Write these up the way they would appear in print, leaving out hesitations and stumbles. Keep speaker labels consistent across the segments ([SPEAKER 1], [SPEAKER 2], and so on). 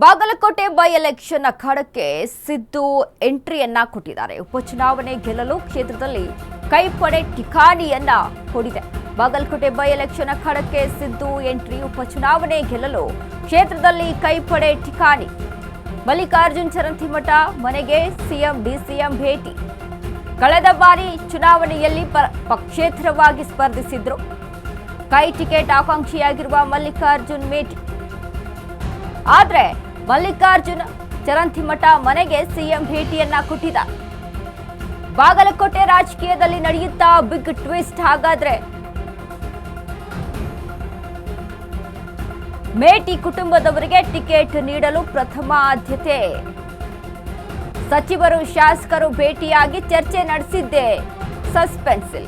[SPEAKER 1] Bagalkot by election ಅಖಾಡಕ್ಕೆ ಸಿದ್ದು ಎಂಟ್ರಿಯನ್ನ ಕೊಟ್ಟಿದ್ದಾರೆ. ಉಪಚುನಾವಣೆ ಗೆಲ್ಲಲು ಕ್ಷೇತ್ರದಲ್ಲಿ ಕೈಪಡೆ ಠಿಕಾಣಿಯನ್ನ ಹೂಡಿದೆ. ಬಾಗಲಕೋಟೆ ಬೈ ಎಲೆಕ್ಷನ್ ಅಖಾಡಕ್ಕೆ ಸಿದ್ದು ಎಂಟ್ರಿ. ಉಪಚುನಾವಣೆ ಗೆಲ್ಲಲು ಕ್ಷೇತ್ರದಲ್ಲಿ ಕೈಪಡೆ ಠಿಕಾಣಿ. ಮಲ್ಲಿಕಾರ್ಜುನ್ ಚರಂತಿಮಠ ಮನೆಗೆ ಸಿಎಂ ಡಿಸಿಎಂ ಭೇಟಿ. ಕಳೆದ ಬಾರಿ ಚುನಾವಣೆಯಲ್ಲಿ ಪಕ್ಷೇತರವಾಗಿ ಸ್ಪರ್ಧಿಸಿದ್ರು. ಕೈ ಟಿಕೆಟ್ ಆಕಾಂಕ್ಷಿಯಾಗಿರುವ ಮಲ್ಲಿಕಾರ್ಜುನ್ ಭೇಟಿ. ಆದ್ರೆ ಮಲ್ಲಿಕಾರ್ಜುನ್ ಚರಂತಿಮಠ ಮನೆಗೆ ಸಿಎಂ ಭೇಟಿಯನ್ನ ಕೊಟ್ಟಿದ್ದ. ಬಾಗಲಕೋಟೆ ರಾಜಕೀಯದಲ್ಲಿ ನಡೆಯುತ್ತಾ ಬಿಗ್ ಟ್ವಿಸ್ಟ್. ಹಾಗಾದ್ರೆ ಮೇಟಿ ಕುಟುಂಬದವರಿಗೆ ಟಿಕೆಟ್ ನೀಡಲು ಪ್ರಥಮ ಆದ್ಯತೆ. ಸಚಿವರು ಶಾಸಕರು ಭೇಟಿಯಾಗಿ ಚರ್ಚೆ ನಡೆಸಿದ್ದೆ ಸಸ್ಪೆನ್ಸ್.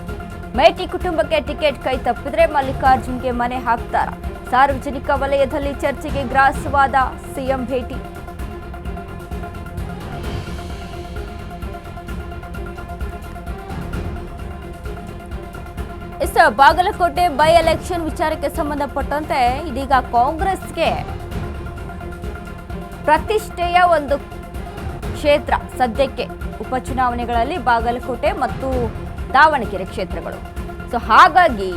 [SPEAKER 1] ಮೇಟಿ ಕುಟುಂಬಕ್ಕೆ ಟಿಕೆಟ್ ಕೈ ತಪ್ಪಿದ್ರೆ ಮಲ್ಲಿಕಾರ್ಜುನ್ಗೆ ಮನೆ ಹಾಕ್ತಾರ? ಸಾರ್ವಜನಿಕ ವಲಯದಲ್ಲಿ ಚರ್ಚೆಗೆ ಗ್ರಾಸವಾದ ಸಿಎಂ ಭೇಟಿ. ಬಾಗಲಕೋಟೆ ಬೈ ಎಲೆಕ್ಷನ್ ವಿಚಾರಕ್ಕೆ ಸಂಬಂಧಪಟ್ಟಂತೆ ಇದೀಗ ಕಾಂಗ್ರೆಸ್ಗೆ ಪ್ರತಿಷ್ಠೆಯ ಒಂದು ಕ್ಷೇತ್ರ ಸದ್ಯಕ್ಕೆ ಉಪಚುನಾವಣೆಗಳಲ್ಲಿ ಬಾಗಲಕೋಟೆ ಮತ್ತು ದಾವಣಗೆರೆ ಕ್ಷೇತ್ರಗಳು. ಹಾಗಾಗಿ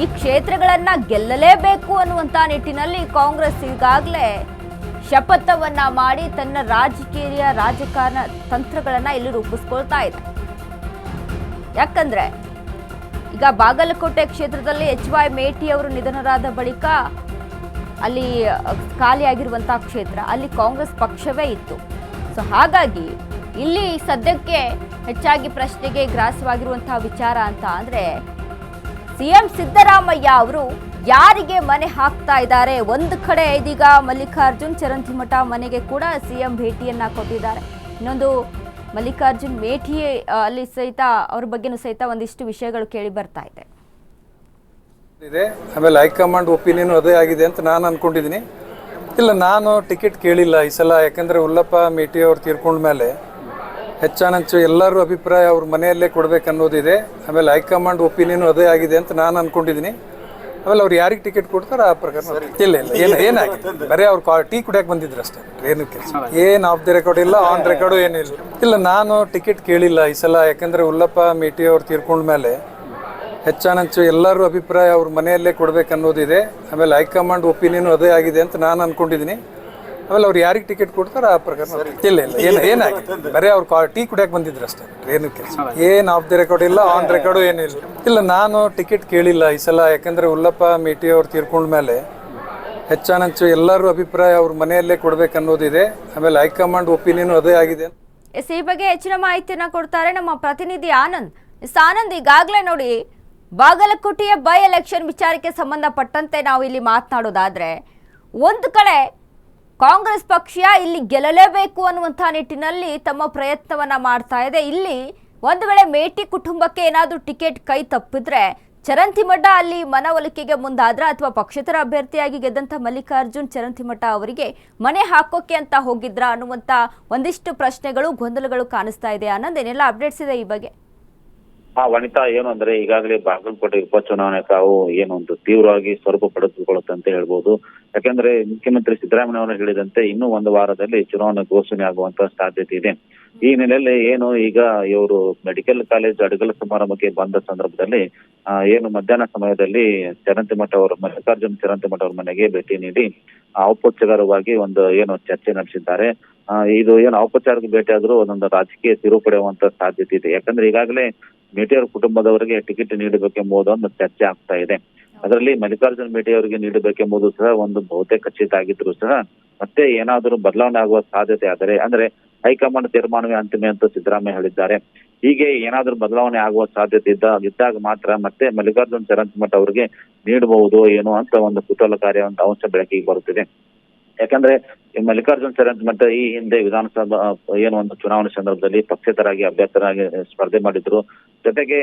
[SPEAKER 1] ಈ ಕ್ಷೇತ್ರಗಳನ್ನ ಗೆಲ್ಲಲೇಬೇಕು ಅನ್ನುವಂತ ನಿಟ್ಟಿನಲ್ಲಿ ಕಾಂಗ್ರೆಸ್ ಈಗಾಗಲೇ ಶಪಥವನ್ನ ಮಾಡಿ ತನ್ನ ರಾಜಕಾರಣ ತಂತ್ರಗಳನ್ನ ಇಲ್ಲಿ ರೂಪಿಸ್ಕೊಳ್ತಾ ಇದೆ. ಯಾಕಂದ್ರೆ ಈಗ ಬಾಗಲಕೋಟೆ ಕ್ಷೇತ್ರದಲ್ಲಿ HY ಮೇಟಿ ಅವರು ನಿಧನರಾದ ಬಳಿಕ ಅಲ್ಲಿ ಖಾಲಿಯಾಗಿರುವಂತಹ ಕ್ಷೇತ್ರ, ಅಲ್ಲಿ ಕಾಂಗ್ರೆಸ್ ಪಕ್ಷವೇ ಇತ್ತು. ಹಾಗಾಗಿ ಇಲ್ಲಿ ಸದ್ಯಕ್ಕೆ ಹೆಚ್ಚಾಗಿ ಪ್ರಶ್ನೆಗೆ ಗ್ರಾಸವಾಗಿರುವಂತಹ ವಿಚಾರ ಅಂತ ಅಂದ್ರೆ ಸಿಎಂ ಸಿದ್ದರಾಮಯ್ಯ ಅವರು ಯಾರಿಗೆ ಮನೆ ಹಾಕ್ತಾ ಇದ್ದಾರೆ. ಒಂದು ಕಡೆ ಇದೀಗ ಮಲ್ಲಿಕಾರ್ಜುನ್ ಚರಂತಿಮಠ ಮನೆಗೆ ಕೂಡ ಸಿಎಂ ಭೇಟಿಯನ್ನ ಕೊಟ್ಟಿದ್ದಾರೆ. ಇನ್ನೊಂದು ಮಲ್ಲಿಕಾರ್ಜುನ್ ಮೇಟಿ ಅಲ್ಲಿ ಸಹಿತ ಅವ್ರ ಬಗ್ಗೆನೂ ಸಹಿತ ಒಂದಿಷ್ಟು ವಿಷಯಗಳು ಕೇಳಿ ಬರ್ತಾ ಇದೆ.
[SPEAKER 2] ಆಮೇಲೆ ಹೈಕಮಾಂಡ್ ಒಪಿನಿಯನ್ ಅದೇ ಆಗಿದೆ ಅಂತ ನಾನು ಅನ್ಕೊಂಡಿದ್ದೀನಿ. ಇಲ್ಲ, ನಾನು ಟಿಕೆಟ್ ಕೇಳಿಲ್ಲ ಈ ಸಲ. ಯಾಕಂದ್ರೆ ಉಲ್ಲಪ್ಪ ಮೇಟಿ ಅವ್ರು ತೀರ್ಕೊಂಡ ಮೇಲೆ ಹೆಚ್ಚಾನಂಚು ಎಲ್ಲರೂ ಅಭಿಪ್ರಾಯ ಅವ್ರ ಮನೆಯಲ್ಲೇ ಕೊಡ್ಬೇಕನ್ನೋದಿದೆ. ಆಮೇಲೆ ಹೈಕಮಾಂಡ್ ಒಪಿನಿಯನ್ ಅದೇ ಆಗಿದೆ ಅಂತ ನಾನು ಅನ್ಕೊಂಡಿದ್ದೀನಿ. ಆಮೇಲೆ ಅವ್ರು ಯಾರಿಗೆ ಟಿಕೆಟ್ ಕೊಡ್ತಾರೋ ಆ ಪ್ರಕಾರ. ಇಲ್ಲ ಏನಾಗಿದೆ, ಬರೀ ಅವ್ರು ಟೀ ಕುಡಿಯಕ್ಕೆ ಬಂದಿದ್ರು ಅಷ್ಟೇ. ಏನು ಕೆಲಸ, ಏನು ಆಫ್ ದಿ ರೆಕಾರ್ಡ್ ಇಲ್ಲ, ಆನ್ ರೆಕಾರ್ಡು ಏನಿಲ್ಲ. ಇಲ್ಲ, ನಾನು ಟಿಕೆಟ್ ಕೇಳಿಲ್ಲ ಈ ಸಲ. ಯಾಕಂದ್ರೆ ಉಲ್ಲಪ್ಪ ಮೇಟಿ ಅವ್ರು ತೀರ್ಕೊಂಡ ಮೇಲೆ ಹೆಚ್ಚಾನಂಚು ಎಲ್ಲರೂ ಅಭಿಪ್ರಾಯ ಅವ್ರ ಮನೆಯಲ್ಲೇ ಕೊಡ್ಬೇಕನ್ನೋದಿದೆ. ಆಮೇಲೆ ಹೈಕಮಾಂಡ್ ಒಪಿನಿಯನ್ ಅದೇ ಆಗಿದೆ ಅಂತ ನಾನು ಅನ್ಕೊಂಡಿದ್ದೀನಿ. ಆಮೇಲೆ ಅವ್ರು ಯಾರಿಗೆ ಟಿಕೆಟ್ ಕೊಡ್ತಾರೋ ಆ ಪ್ರಕಾರ. ಇಲ್ಲ ಏನಾಗಿದೆ, ಬರೀ ಅವ್ರು ಟೀ ಕುಡಿಯಕ್ಕೆ ಬಂದಿದ್ರು ಅಷ್ಟೇ. ಏನು ಕೆಲಸ, ಏನು ಆಫ್ ದಿ ರೆಕಾರ್ಡ್ ಇಲ್ಲ, ಆನ್ ರೆಕಾರ್ಡು ಏನಿಲ್ಲ. ಇಲ್ಲ, ನಾನು ಟಿಕೆಟ್ ಕೇಳಿಲ್ಲ ಈ ಸಲ. ಯಾಕಂದ್ರೆ ಉಲ್ಲಪ್ಪ ಮೇಟಿ ಅವ್ರು ತೀರ್ಕೊಂಡ ಮೇಲೆ ಹೆಚ್ಚಾನಂಚು ಎಲ್ಲರೂ ಅಭಿಪ್ರಾಯ ಅವ್ರ ಮನೆಯಲ್ಲೇ ಕೊಡ್ಬೇಕನ್ನೋದಿದೆ. ಆಮೇಲೆ ಹೈಕಮಾಂಡ್ ಒಪಿನಿಯನ್ ಅದೇ ಆಗಿದೆ.
[SPEAKER 1] ಈ ಬಗ್ಗೆ ಹೆಚ್ಚಿನ ಮಾಹಿತಿಯನ್ನ ಕೊಡ್ತಾರೆ ನಮ್ಮ ಪ್ರತಿನಿಧಿ ಆನಂದ್. ಆನಂದ್, ಈಗಾಗಲೇ ನೋಡಿ ಬಾಗಲಕೋಟೆಯ ಬೈ ಎಲೆಕ್ಷನ್ ವಿಚಾರಕ್ಕೆ ಸಂಬಂಧಪಟ್ಟಂತೆ ನಾವು ಇಲ್ಲಿ ಮಾತನಾಡೋದಾದ್ರೆ, ಒಂದು ಕಡೆ ಕಾಂಗ್ರೆಸ್ ಪಕ್ಷ ಇಲ್ಲಿ ಗೆಲ್ಲಲೇಬೇಕು ಅನ್ನುವಂಥ ನಿಟ್ಟಿನಲ್ಲಿ ತಮ್ಮ ಪ್ರಯತ್ನವನ್ನ ಮಾಡ್ತಾ ಇದೆ. ಇಲ್ಲಿ ಒಂದು ವೇಳೆ ಮೇಟಿ ಕುಟುಂಬಕ್ಕೆ ಏನಾದರೂ ಟಿಕೆಟ್ ಕೈ ತಪ್ಪಿದ್ರೆ ಚರಂತಿಮಠ ಅಲ್ಲಿ ಮನವೊಲಿಕೆಗೆ ಮುಂದಾದ್ರ ಅಥವಾ ಪಕ್ಷೇತರ ಅಭ್ಯರ್ಥಿಯಾಗಿ ಗೆದ್ದಂಥ ಮಲ್ಲಿಕಾರ್ಜುನ್ ಚರಂತಿಮಠ ಅವರಿಗೆ ಮನೆ ಹಾಕೋಕೆ ಅಂತ ಹೋಗಿದ್ರ ಅನ್ನುವಂಥ ಒಂದಿಷ್ಟು ಪ್ರಶ್ನೆಗಳು, ಗೊಂದಲಗಳು ಕಾಣಿಸ್ತಾ ಇದೆ. ಆನಂದ್, ಏನೆಲ್ಲ ಅಪ್ಡೇಟ್ಸ್ ಇದೆ ಈ ಬಗ್ಗೆ?
[SPEAKER 3] ವನಿತಾ, ಏನು ಅಂದ್ರೆ ಈಗಾಗಲೇ ಬಾಗಲಕೋಟೆ ಉಪಚುನಾವಣೆ ಕಾವು ಏನು ಒಂದು ತೀವ್ರವಾಗಿ ಸ್ವರೂಪ ಪಡೆದುಕೊಳ್ಳುತ್ತೆ ಅಂತ ಹೇಳ್ಬೋದು. ಯಾಕಂದ್ರೆ ಮುಖ್ಯಮಂತ್ರಿ ಸಿದ್ದರಾಮಯ್ಯ ಅವರು ಹೇಳಿದಂತೆ ಇನ್ನೂ ಒಂದು ವಾರದಲ್ಲಿ ಚುನಾವಣೆ ಘೋಷಣೆ ಆಗುವಂತ ಸಾಧ್ಯತೆ ಇದೆ. ಈ ಹಿನ್ನೆಲೆಯಲ್ಲಿ ಏನು ಈಗ ಇವರು ಮೆಡಿಕಲ್ ಕಾಲೇಜ್ ಅಡಗಲ ಸಮಾರಂಭಕ್ಕೆ ಬಂದ ಸಂದರ್ಭದಲ್ಲಿ ಏನು ಮಧ್ಯಾಹ್ನ ಸಮಯದಲ್ಲಿ ಚರಂತಿಮಠ ಅವರು ಮಲ್ಲಿಕಾರ್ಜುನ್ ಚರಂತಿಮಠ ಅವ್ರ ಮನೆಗೆ ಭೇಟಿ ನೀಡಿ ಔಪಚಾರಿಕವಾಗಿ ಒಂದು ಏನು ಚರ್ಚೆ ನಡೆಸಿದ್ದಾರೆ. ಇದು ಏನು ಔಪಚಾರಿಕ ಭೇಟಿ ಆದ್ರೂ ಒಂದೊಂದು ರಾಜಕೀಯ ತಿರುವು ಪಡೆಯುವಂತ ಸಾಧ್ಯತೆ ಇದೆ. ಯಾಕಂದ್ರೆ ಈಗಾಗಲೇ ಮೇಟಿ ಅವ್ರ ಕುಟುಂಬದವರಿಗೆ ಟಿಕೆಟ್ ನೀಡಬೇಕೆಂಬುದು ಒಂದು ಚರ್ಚೆ ಆಗ್ತಾ ಇದೆ. ಅದರಲ್ಲಿ ಮಲ್ಲಿಕಾರ್ಜುನ್ ಮೇಟಿ ಅವರಿಗೆ ನೀಡಬೇಕೆಂಬುದು ಸಹ ಒಂದು ಬಹುತೇಕ ಖಚಿತ ಆಗಿದ್ರು ಸಹ ಮತ್ತೆ ಏನಾದರೂ ಬದಲಾವಣೆ ಆಗುವ ಸಾಧ್ಯತೆ ಆದರೆ ಅಂದ್ರೆ ಹೈಕಮಾಂಡ್ ತೀರ್ಮಾನವೇ ಅಂತಿಮ ಅಂತ ಸಿದ್ದರಾಮಯ್ಯ ಹೇಳಿದ್ದಾರೆ. ಹೀಗೆ ಏನಾದರೂ ಬದಲಾವಣೆ ಆಗುವ ಸಾಧ್ಯತೆ ಇದ್ದಾಗ ಮಾತ್ರ ಮತ್ತೆ ಮಲ್ಲಿಕಾರ್ಜುನ್ ಚರಂತಿಮಠ ಅವರಿಗೆ ನೀಡಬಹುದು ಏನೋ ಅಂತ ಒಂದು ಕುತೂಹಲಕಾರಿ ಅಂತ ಅಂಶ ಬೆಳಕಿಗೆ ಬರುತ್ತಿದೆ. ಯಾಕಂದ್ರೆ ಮಲ್ಲಿಕಾರ್ಜುನ್ ಚರಂತಿಮಠ ಈ ಹಿಂದೆ ವಿಧಾನಸಭಾ ಏನು ಒಂದು ಚುನಾವಣೆ ಸಂದರ್ಭದಲ್ಲಿ ಪಕ್ಷೇತರಾಗಿ ಅಭ್ಯರ್ಥಿಯಾಗಿ ಸ್ಪರ್ಧೆ ಮಾಡಿದ್ರು. ಜೊತೆಗೆ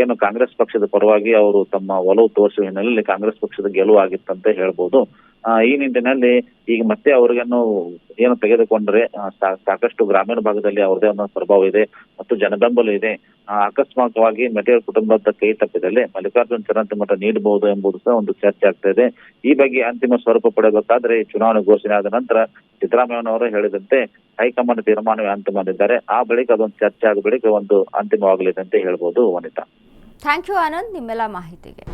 [SPEAKER 3] ಏನು ಕಾಂಗ್ರೆಸ್ ಪಕ್ಷದ ಪರವಾಗಿ ಅವರು ತಮ್ಮ ಒಲವು ತೋರಿಸುವ ಹಿನ್ನೆಲೆಯಲ್ಲಿ ಕಾಂಗ್ರೆಸ್ ಪಕ್ಷದ ಗೆಲುವು ಆಗಿತ್ತಂತ ಹೇಳ್ಬೋದು. ಈ ನಿಟ್ಟಿನಲ್ಲಿ ಈಗ ಮತ್ತೆ ಅವ್ರಿಗೇನು ಏನು ತೆಗೆದುಕೊಂಡ್ರೆ ಸಾಕಷ್ಟು ಗ್ರಾಮೀಣ ಭಾಗದಲ್ಲಿ ಅವ್ರದೇ ಒಂದು ಪ್ರಭಾವ ಇದೆ ಮತ್ತು ಜನಬೆಂಬಲ ಇದೆ. ಅಕಸ್ಮಾತ್ವಾಗಿ ಮೆಟೀರಿಯಲ್ ಕುಟುಂಬದ ಕೈ ತಪ್ಪಿದಲ್ಲಿ ಮಲ್ಲಿಕಾರ್ಜುನ್ ಚರಂತಿ ಮಠ ನೀಡಬಹುದು ಎಂಬುದು ಸಹ ಒಂದು ಚರ್ಚೆ ಆಗ್ತಾ ಇದೆ. ಈ ಬಗ್ಗೆ ಅಂತಿಮ ಸ್ವರೂಪ ಪಡೆಯಬೇಕಾದ್ರೆ ಚುನಾವಣೆ ಘೋಷಣೆ ಆದ ನಂತರ ಸಿದ್ದರಾಮಯ್ಯನವರು ಹೇಳಿದಂತೆ ಹೈಕಮಾಂಡ್ ತೀರ್ಮಾನವೇ ಅಂತಿಮ ಅಂದಿದ್ದಾರೆ. ಆ ಬಳಿಕ ಅದೊಂದು ಚರ್ಚೆ ಆದ ಬಳಿಕ ಒಂದು ಅಂತಿಮವಾಗಲಿದೆ ಅಂತ ಹೇಳ್ಬೋದು ವನಿತಾ.
[SPEAKER 1] ಥ್ಯಾಂಕ್ ಯು ಆನಂದ್ ನಿಮ್ಮೆಲ್ಲ ಮಾಹಿತಿಗೆ.